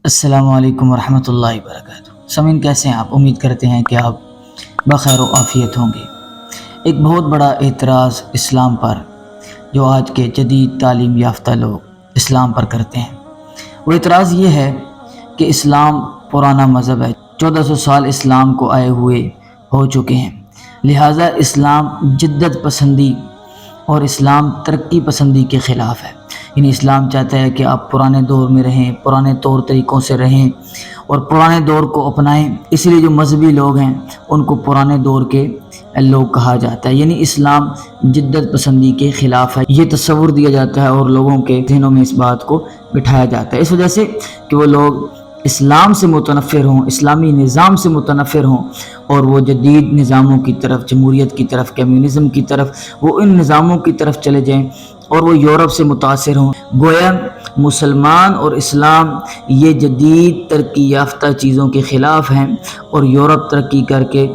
السلام علیکم ورحمۃ اللہ وبرکاتہ۔ سامعین کیسے ہیں آپ؟ امید کرتے ہیں کہ آپ بخیر و عافیت ہوں گے۔ ایک بہت بڑا اعتراض اسلام پر جو آج کے جدید تعلیم یافتہ لوگ اسلام پر کرتے ہیں، وہ اعتراض یہ ہے کہ اسلام پرانا مذہب ہے، 1400 سال اسلام کو آئے ہوئے ہو چکے ہیں، لہٰذا اسلام جدت پسندی اور اسلام ترقی پسندی کے خلاف ہے۔ یعنی اسلام چاہتا ہے کہ آپ پرانے دور میں رہیں، پرانے طور طریقوں سے رہیں اور پرانے دور کو اپنائیں، اس لیے جو مذہبی لوگ ہیں ان کو پرانے دور کے لوگ کہا جاتا ہے۔ یعنی اسلام جدت پسندی کے خلاف ہے، یہ تصور دیا جاتا ہے اور لوگوں کے ذہنوں میں اس بات کو بٹھایا جاتا ہے، اس وجہ سے کہ وہ لوگ اسلام سے متنفر ہوں، اسلامی نظام سے متنفر ہوں اور وہ جدید نظاموں کی طرف، جمہوریت کی طرف، کمیونزم کی طرف، وہ ان نظاموں کی طرف چلے جائیں اور وہ یورپ سے متاثر ہوں۔ گویا مسلمان اور اسلام یہ جدید ترقی یافتہ چیزوں کے خلاف ہیں اور یورپ ترقی کر کے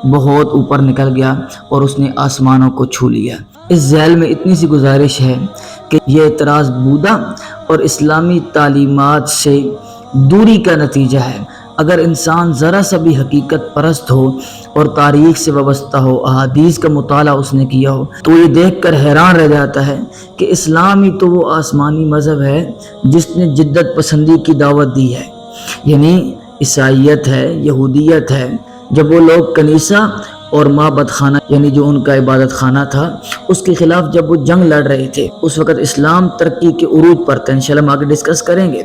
بہت اوپر نکل گیا اور اس نے آسمانوں کو چھو لیا۔ اس ذیل میں اتنی سی گزارش ہے کہ یہ اعتراض بودا اور اسلامی تعلیمات سے دوری کا نتیجہ ہے۔ اگر انسان ذرا سا بھی حقیقت پرست ہو اور تاریخ سے وابستہ ہو، احادیث کا مطالعہ اس نے کیا ہو، تو یہ دیکھ کر حیران رہ جاتا ہے کہ اسلام ہی تو وہ آسمانی مذہب ہے جس نے جدت پسندی کی دعوت دی ہے۔ یعنی عیسائیت ہے، یہودیت ہے، جب وہ لوگ کنیسہ اور معبد خانہ یعنی جو ان کا عبادت خانہ تھا اس کے خلاف جب وہ جنگ لڑ رہے تھے، اس وقت اسلام ترقی کے عروج پر تھا، انشاءاللہ ہم آگے ڈسکس کریں گے۔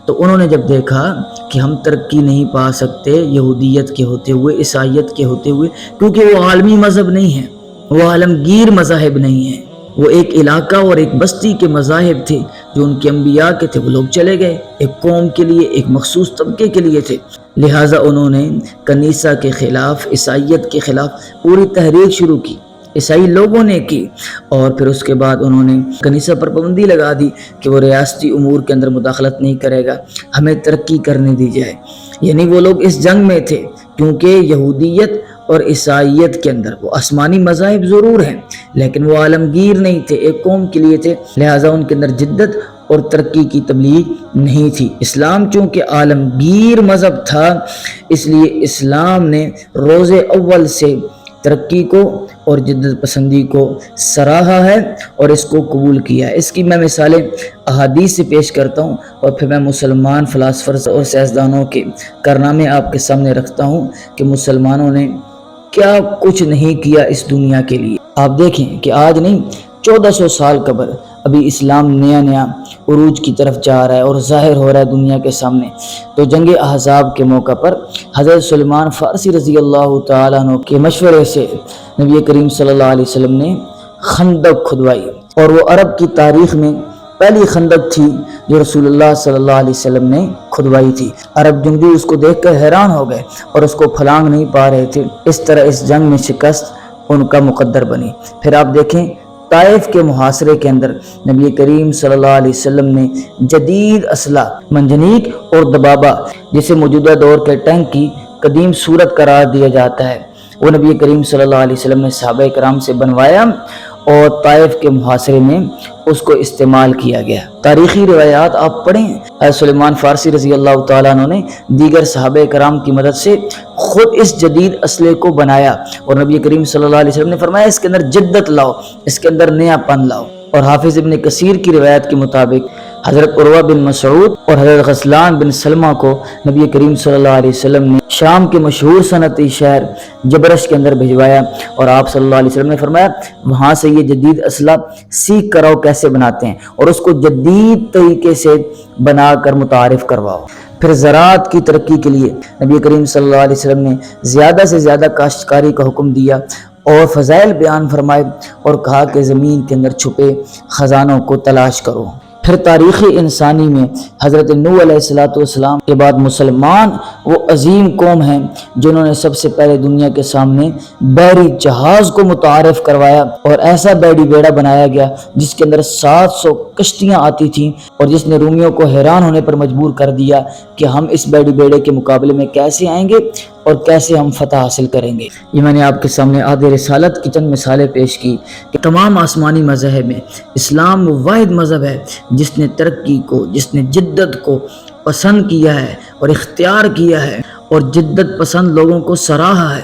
تو انہوں نے جب دیکھا کہ ہم ترقی نہیں پا سکتے یہودیت کے ہوتے ہوئے، عیسائیت کے ہوتے ہوئے، کیونکہ وہ عالمی مذہب نہیں ہے، وہ عالمگیر مذاہب نہیں ہیں، وہ ایک علاقہ اور ایک بستی کے مذاہب تھے جو ان کے انبیاء کے تھے، وہ لوگ چلے گئے ایک قوم کے لیے، ایک مخصوص طبقے کے لیے تھے، لہٰذا انہوں نے کنیسہ کے خلاف، عیسائیت کے خلاف پوری تحریک شروع کی، عیسائی لوگوں نے کی، اور پھر اس کے بعد انہوں نے کنیسہ پر پابندی لگا دی کہ وہ ریاستی امور کے اندر مداخلت نہیں کرے گا، ہمیں ترقی کرنے دی جائے۔ یعنی وہ لوگ اس جنگ میں تھے کیونکہ یہودیت اور عیسائیت کے اندر وہ آسمانی مذاہب ضرور ہیں لیکن وہ عالمگیر نہیں تھے، ایک قوم کے لیے تھے، لہٰذا ان کے اندر جدت اور ترقی کی تبلیغ نہیں تھی۔ اسلام چونکہ عالمگیر مذہب تھا اس لیے اسلام نے روز اول سے ترقی کو اور جدت پسندی کو سراہا ہے اور اس کو قبول کیا ہے۔ اس کی میں مثالیں احادیث سے پیش کرتا ہوں اور پھر میں مسلمان فلاسفرز اور سیاستدانوں کے کارنامے آپ کے سامنے رکھتا ہوں کہ مسلمانوں نے کیا کچھ نہیں کیا اس دنیا کے لیے۔ آپ دیکھیں کہ آج نہیں 1400 سال قبل ابھی اسلام نیا عروج کی طرف جا رہا ہے اور ظاہر ہو رہا ہے دنیا کے سامنے۔ تو جنگ احزاب کے موقع پر حضرت سلمان فارسی رضی اللہ تعالیٰ عنہ کے مشورے سے نبی کریم صلی اللہ علیہ وسلم نے خندق کھدوائی اور وہ عرب کی تاریخ میں پہلی خندق تھی جو رسول اللہ صلی اللہ علیہ وسلم نے کھدوائی تھی۔ عرب جنگجو اس کو دیکھ کر حیران ہو گئے اور اس کو پھلانگ نہیں پا رہے تھے، اس طرح اس جنگ میں شکست ان کا مقدر بنی۔ پھر آپ دیکھیں طائف کے محاصرے کے اندر نبی کریم صلی اللہ علیہ وسلم نے جدید اسلحہ منجنیق اور دبابہ جسے موجودہ دور کے ٹینک کی قدیم صورت قرار دیا جاتا ہے، وہ نبی کریم صلی اللہ علیہ وسلم نے صحابہ کرام سے بنوایا اور طائف کے محاصرے میں اس کو استعمال کیا گیا۔ تاریخی روایات آپ پڑھیں، سلیمان فارسی رضی اللہ تعالیٰ عنہ نے دیگر صحابہ کرام کی مدد سے خود اس جدید اسلحے کو بنایا اور نبی کریم صلی اللہ علیہ وسلم نے فرمایا اس کے اندر جدت لاؤ، اس کے اندر نیا پن لاؤ۔ اور حافظ ابن کثیر کی روایت کے مطابق حضرت عروہ بن مسعود اور حضرت غسلان بن سلمہ کو نبی کریم صلی اللہ علیہ وسلم نے شام کے مشہور صنعتی شہر جبرش کے اندر بھجوایا اور آپ صلی اللہ علیہ وسلم نے فرمایا وہاں سے یہ جدید اسلحہ سیکھ کر آؤ کیسے بناتے ہیں اور اس کو جدید طریقے سے بنا کر متعارف کرواؤ۔ پھر زراعت کی ترقی کے لیے نبی کریم صلی اللہ علیہ وسلم نے زیادہ سے زیادہ کاشتکاری کا حکم دیا اور فضائل بیان فرمائے اور کہا کہ زمین کے اندر چھپے خزانوں کو تلاش کرو۔ پھر تاریخی انسانی میں حضرت نوح علیہ السلام کے بعد مسلمان وہ عظیم قوم ہیں جنہوں نے سب سے پہلے دنیا کے سامنے بحری جہاز کو متعارف کروایا اور ایسا بحری بیڑا بنایا گیا جس کے اندر 700 کشتیاں آتی تھیں اور جس نے رومیوں کو حیران ہونے پر مجبور کر دیا کہ ہم اس بحری بیڑے کے مقابلے میں کیسے آئیں گے۔ اور کیسے ہم فتح حاصل کریں گے۔ یہ میں نے آپ کے سامنے آدھے رسالت کی چند مثالیں پیش کی کہ تمام آسمانی مذاہب میں اسلام وہ واحد مذہب ہے جس نے ترقی کو، جس نے جدت کو پسند کیا ہے اور اختیار کیا ہے، اور جدت پسند لوگوں کو سراہا ہے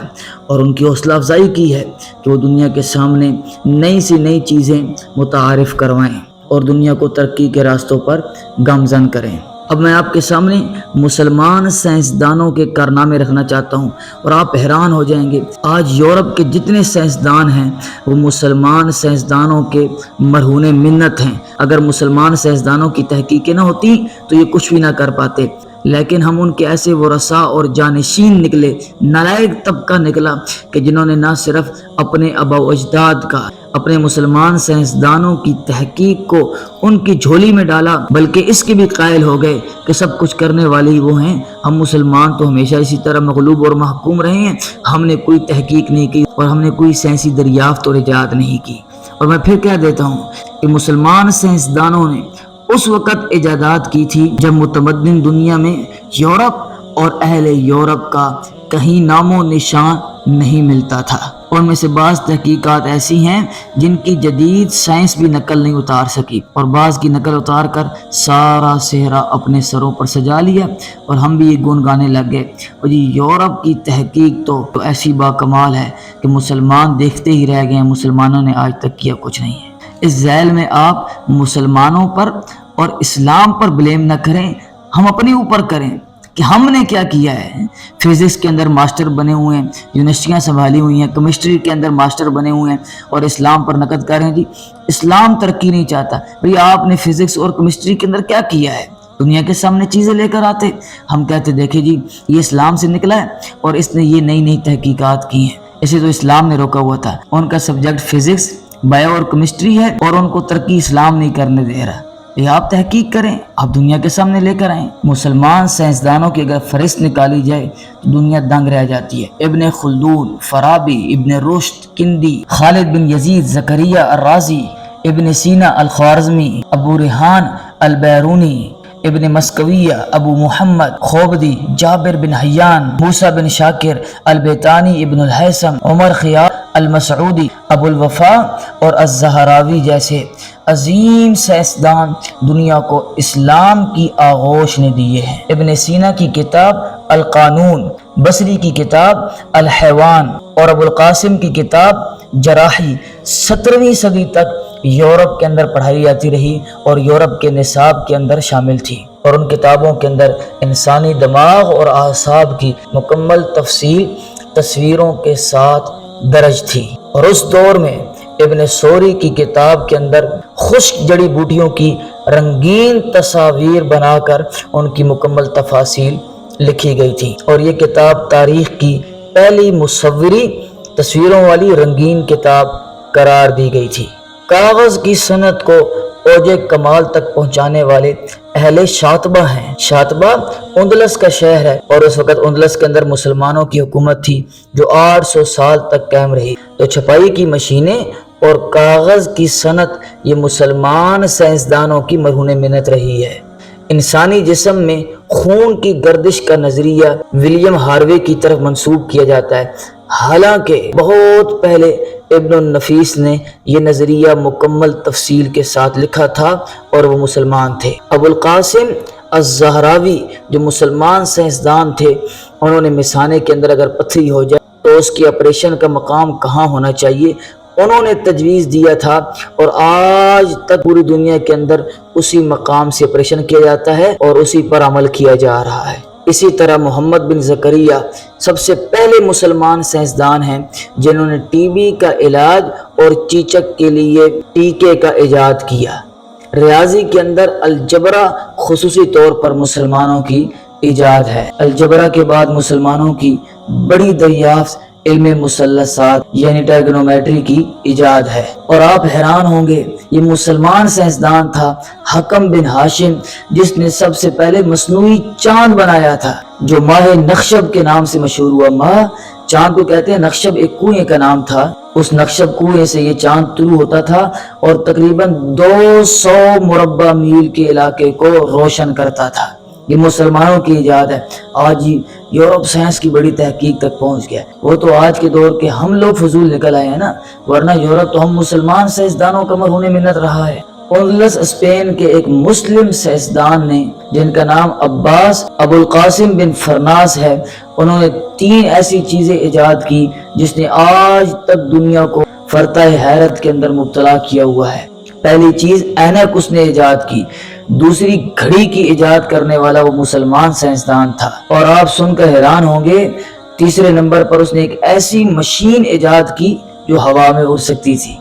اور ان کی حوصلہ افزائی کی ہے کہ وہ دنیا کے سامنے نئی سی نئی چیزیں متعارف کروائیں اور دنیا کو ترقی کے راستوں پر گامزن کریں۔ اب میں آپ کے سامنے مسلمان سائنسدانوں کے کارنامے رکھنا چاہتا ہوں اور آپ حیران ہو جائیں گے۔ آج یورپ کے جتنے سائنسدان ہیں وہ مسلمان سائنسدانوں کے مرہون منت ہیں۔ اگر مسلمان سائنسدانوں کی تحقیقیں نہ ہوتی تو یہ کچھ بھی نہ کر پاتے، لیکن ہم ان کے ایسے ورثاء اور جانشین نکلے، نالائق طبقہ نکلا کہ جنہوں نے نہ صرف اپنے آبا و اجداد کا، اپنے مسلمان سائنسدانوں کی تحقیق کو ان کی جھولی میں ڈالا، بلکہ اس کے بھی قائل ہو گئے کہ سب کچھ کرنے والے ہی وہ ہیں، ہم مسلمان تو ہمیشہ اسی طرح مغلوب اور محکوم رہے ہیں، ہم نے کوئی تحقیق نہیں کی اور ہم نے کوئی سائنسی دریافت اور ایجاد نہیں کی۔ اور میں پھر کہہ دیتا ہوں کہ مسلمان سائنسدانوں نے اس وقت ایجادات کی تھی جب متمدن دنیا میں یورپ اور اہل یورپ کا کہیں نام و نشان نہیں ملتا تھا۔ اور میں سے بعض تحقیقات ایسی ہیں جن کی جدید سائنس بھی نقل نہیں اتار سکی، اور بعض کی نقل اتار کر سارا صحرا اپنے سروں پر سجا لیا اور ہم بھی یہ گن گانے لگ گئے۔ اور یہ یورپ کی تحقیق تو ایسی با کمال ہے کہ مسلمان دیکھتے ہی رہ گئے ہیں، مسلمانوں نے آج تک کیا کچھ نہیں ہے۔ اس ذیل میں آپ مسلمانوں پر اور اسلام پر بلیم نہ کریں، ہم اپنے اوپر کریں کہ ہم نے کیا کیا ہے۔ فزکس کے اندر ماسٹر بنے ہوئے ہیں، یونیورسٹیاں سنبھالی ہوئی ہیں، کیمسٹری کے اندر ماسٹر بنے ہوئے ہیں اور اسلام پر نقد کر رہے ہیں جی اسلام ترقی نہیں چاہتا۔ بھئی آپ نے فزکس اور کیمسٹری کے اندر کیا کیا ہے؟ دنیا کے سامنے چیزیں لے کر آتے، ہم کہتے دیکھیں جی یہ اسلام سے نکلا ہے اور اس نے یہ نئی نئی تحقیقات کی ہیں، اسے تو اسلام نے روکا ہوا تھا۔ ان کا سبجیکٹ فزکس، بایو اور کیمسٹری ہے اور ان کو ترقی اسلام نہیں کرنے دے رہا۔ یہ آپ تحقیق کریں، آپ دنیا کے سامنے لے کر آئیں۔ مسلمان سائنسدانوں کی اگر فہرست نکالی جائے تو دنیا دنگ رہ جاتی ہے۔ ابن خلدون، فارابی، ابن رشد، کندی، خالد بن یزید، زکریا الرازی، ابن سینا الخوارزمی، ابو ریحان البیرونی، ابن مسکویہ، ابو محمد خوبدی، جابر بن حیان، موسیٰ بن شاکر البیتانی، ابن الہیثم، عمر خیام المسعودی، ابو الوفا اور الزہراوی جیسے عظیم سائنسدان دنیا کو اسلام کی آغوش نے دیے ہیں۔ ابن سینا کی کتاب القانون، بصری کی کتاب الحیوان اور ابو القاسم کی کتاب جراحی 17ویں صدی تک یورپ کے اندر پڑھائی جاتی رہی اور یورپ کے نصاب کے اندر شامل تھی، اور ان کتابوں کے اندر انسانی دماغ اور اعصاب کی مکمل تفصیل تصویروں کے ساتھ درج تھی۔ اور اس دور میں ابن سوری کی کتاب کے اندر خشک جڑی بوٹیوں کی رنگین تصاویر بنا کر ان کی مکمل تفاصیل لکھی گئی تھی، اور یہ کتاب تاریخ کی پہلی مصوری تصویروں والی رنگین کتاب قرار دی گئی تھی۔ کاغذ کی صنعت کو اوج کمال تک پہنچانے والے اہل شاطبہ ہیں۔ شاطبہ اندلس کا شہر ہے اور اس وقت اندلس کے اندر مسلمانوں کی حکومت تھی جو 800 سال تک قائم رہی۔ تو چھپائی کی مشینیں اور کاغذ کی صنعت یہ مسلمان سائنسدانوں کی مرہون منت رہی ہے۔ انسانی جسم میں خون کی گردش کا نظریہ ولیم ہاروے کی طرف منسوب کیا جاتا ہے، حالانکہ بہت پہلے ابن النفیس نے یہ نظریہ مکمل تفصیل کے ساتھ لکھا تھا اور وہ مسلمان تھے۔ ابو القاسم الزہراوی جو مسلمان سائنسدان تھے، انہوں نے مثانے کے اندر اگر پتھری ہو جائے تو اس کی آپریشن کا مقام کہاں ہونا چاہیے انہوں نے تجویز دیا تھا، اور آج تک پوری دنیا کے اندر اسی مقام سے آپریشن کیا جاتا ہے اور اسی پر عمل کیا جا رہا ہے۔ اسی طرح محمد بن زکریا سب سے پہلے مسلمان سائنسدان ہیں جنہوں نے ٹی بی کا علاج اور چیچک کے لیے ٹیکے کا ایجاد کیا۔ ریاضی کے اندر الجبرا خصوصی طور پر مسلمانوں کی ایجاد ہے۔ الجبرا کے بعد مسلمانوں کی بڑی دریافت علم مثلثات یعنی ٹریگنومیٹری کی ایجاد ہے، اور آپ حیران ہوں گے یہ مسلمان سائنسدان تھا حکم بن ہاشم جس نے سب سے پہلے مصنوعی چاند بنایا تھا جو ماہ نخشب کے نام سے مشہور ہوا۔ ماہ چاند کو کہتے ہیں، نخشب ایک کنویں کا نام تھا، اس نخشب کنویں سے یہ چاند طلوع ہوتا تھا اور تقریباً 200 مربع میل کے علاقے کو روشن کرتا تھا۔ یہ مسلمانوں کی ایجاد ہے۔ آج یورپ سائنس کی بڑی تحقیق تک پہنچ گیا ہے، وہ تو آج کے دور کے ہم لوگ فضول نکل آئے ہیں نا، ورنہ یورپ تو ہم مسلمان سائنسدانوں کا مرہون منت رہا ہے۔ اندلس اسپین کے ایک مسلم سائنسدان نے جن کا نام عباس ابو القاسم بن فرناس ہے، انہوں نے 3 ایسی چیزیں ایجاد کی جس نے آج تک دنیا کو فرتہ حیرت کے اندر مبتلا کیا ہوا ہے۔ پہلی چیز اینک اس نے ایجاد کی، دوسری گھڑی کی ایجاد کرنے والا وہ مسلمان سائنسدان تھا، اور آپ سن کر حیران ہوں گے تیسرے نمبر پر اس نے ایک ایسی مشین ایجاد کی جو ہوا میں اڑ سکتی تھی۔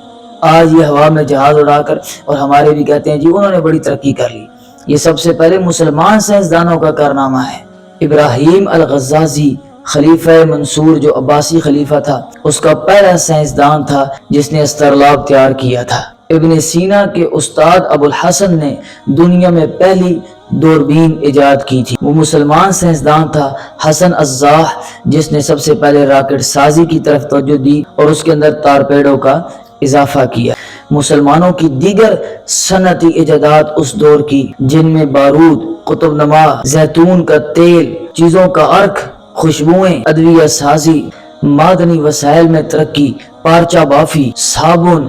آج یہ ہوا میں جہاز اڑا کر، اور ہمارے بھی کہتے ہیں جی انہوں نے بڑی ترقی کر لی۔ یہ سب سے پہلے مسلمان سائنسدانوں کا کارنامہ ہے۔ ابراہیم الغزازی خلیفہ منصور جو عباسی خلیفہ تھا، اس کا پہلا سائنسدان تھا جس نے اسطرلاب تیار کیا تھا۔ ابن سینا کے استاد ابو الحسن نے دنیا میں پہلی دوربین ایجاد کی تھی، وہ مسلمان سائنسدان تھا۔ حسن الزاح جس نے سب سے پہلے راکٹ سازی کی طرف توجہ دی اور اس کے اندر تارپیڈو کا اضافہ کیا۔ مسلمانوں کی دیگر صنعتی ایجادات اس دور کی جن میں بارود، قطب نما، زیتون کا تیل، چیزوں کا عرق، خوشبوئیں، ادویہ سازی، معدنی وسائل میں ترقی، پارچہ بافی، صابن،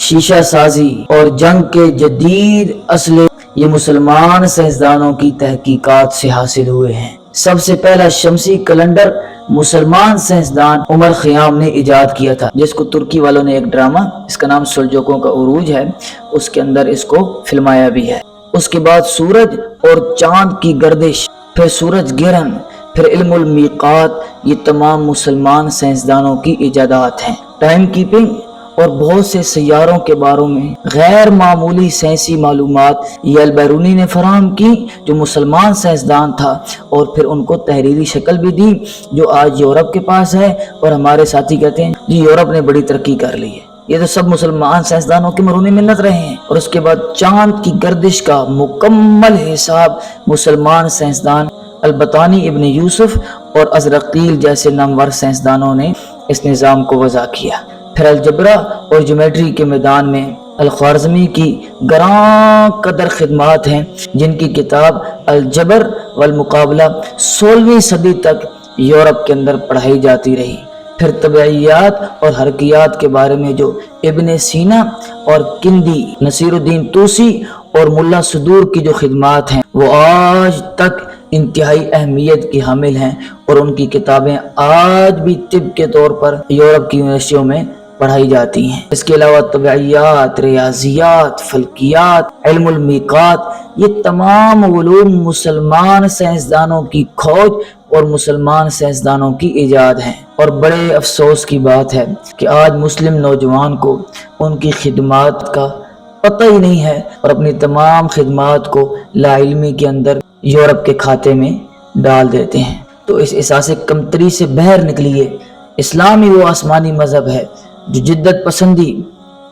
شیشہ سازی اور جنگ کے جدید اسلحے، یہ مسلمان سائنسدانوں کی تحقیقات سے حاصل ہوئے ہیں۔ سب سے پہلا شمسی کیلنڈر مسلمان سائنسدان عمر خیام نے ایجاد کیا تھا، جس کو ترکی والوں نے ایک ڈرامہ، اس کا نام سلجوقوں کا عروج ہے، اس کے اندر اس کو فلمایا بھی ہے۔ اس کے بعد سورج اور چاند کی گردش، پھر سورج گرہن، پھر علم المیقات، یہ تمام مسلمان سائنسدانوں کی ایجادات ہیں۔ ٹائم کیپنگ اور بہت سے سیاروں کے بارے میں غیر معمولی سائنسی معلومات یہ البیرونی نے فراہم کی جو مسلمان سائنسدان تھا، اور پھر ان کو تحریری شکل بھی دی جو آج یورپ کے پاس ہے، اور ہمارے ساتھی کہتے ہیں جی یورپ نے بڑی ترقی کر لی ہے۔ یہ تو سب مسلمان سائنسدانوں کے مرہون منت رہے ہیں۔ اور اس کے بعد چاند کی گردش کا مکمل حساب مسلمان سائنسدان البطانی ابن یوسف اور ازرقیل جیسے نامور سائنسدانوں نے اس نظام کو وضع کیا۔ پھر الجبرا اور جیومیٹری کے میدان میں الخوارزمی کی گراں قدر خدمات ہیں، جن کی کتاب الجبر والمقابلہ 16ویں صدی تک یورپ کے اندر پڑھائی جاتی رہی۔ پھر طبیعیات اور حرکیات کے بارے میں جو ابن سینا اور کندی، نصیر الدین توسی اور ملا صدور کی جو خدمات ہیں وہ آج تک انتہائی اہمیت کی حامل ہیں، اور ان کی کتابیں آج بھی طب کے طور پر یورپ کی یونیورسٹیوں میں پڑھائی جاتی ہیں۔ اس کے علاوہ طبیعیات، ریاضیات، فلکیات، علم المیقات، یہ تمام علوم مسلمان سائنسدانوں کی کھوج اور مسلمان سائنسدانوں کی ایجاد ہیں۔ اور بڑے افسوس کی بات ہے کہ آج مسلم نوجوان کو ان کی خدمات کا پتہ ہی نہیں ہے، اور اپنی تمام خدمات کو لا علمی کے اندر یورپ کے کھاتے میں ڈال دیتے ہیں۔ تو اس احساس کمتری سے باہر نکلیے۔ اسلام ہی وہ آسمانی مذہب ہے جو جدت پسندی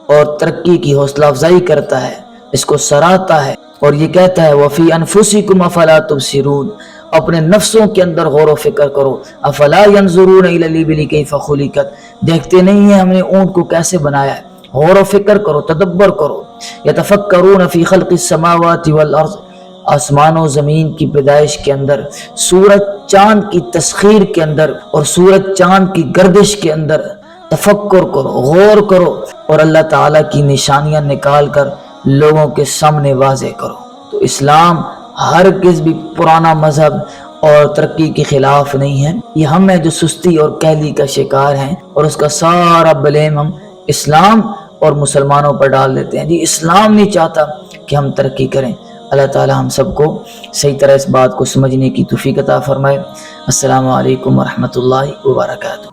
اور ترقی کی حوصلہ افزائی کرتا ہے، اس کو سراہتا ہے، اور یہ کہتا ہے وَفِي أَنفُسِكُمْ أَفَلَا تُبْصِرُونَ، اپنے نفسوں کے اندر غور و فکر کرو۔ أَفَلَا يَنظُرُونَ إِلَى الْإِبِلِ كَيْفَ خُلِقَتْ، دیکھتے نہیں ہیں ہم نے اونٹ کو کیسے بنایا ہے، غور و فکر کرو، تدبر کرو۔ يَتَفَكَّرُونَ فِي خَلْقِ السَّمَاوَاتِ وَالْأَرْضِ، آسمان و زمین کی پیدائش کے اندر، سورج چاند کی تسخیر کے اندر اور سورج چاند کی گردش کے اندر تفکر کرو، غور کرو، اور اللہ تعالیٰ کی نشانیاں نکال کر لوگوں کے سامنے واضح کرو۔ تو اسلام ہرگز بھی پرانا مذہب اور ترقی کے خلاف نہیں ہے، یہ ہم ہیں جو سستی اور کہلی کا شکار ہیں، اور اس کا سارا بلیم ہم اسلام اور مسلمانوں پر ڈال دیتے ہیں۔ جی اسلام نہیں چاہتا کہ ہم ترقی کریں۔ اللہ تعالیٰ ہم سب کو صحیح طرح اس بات کو سمجھنے کی توفیق عطا فرمائے۔ السلام علیکم ورحمۃ اللہ وبرکاتہ۔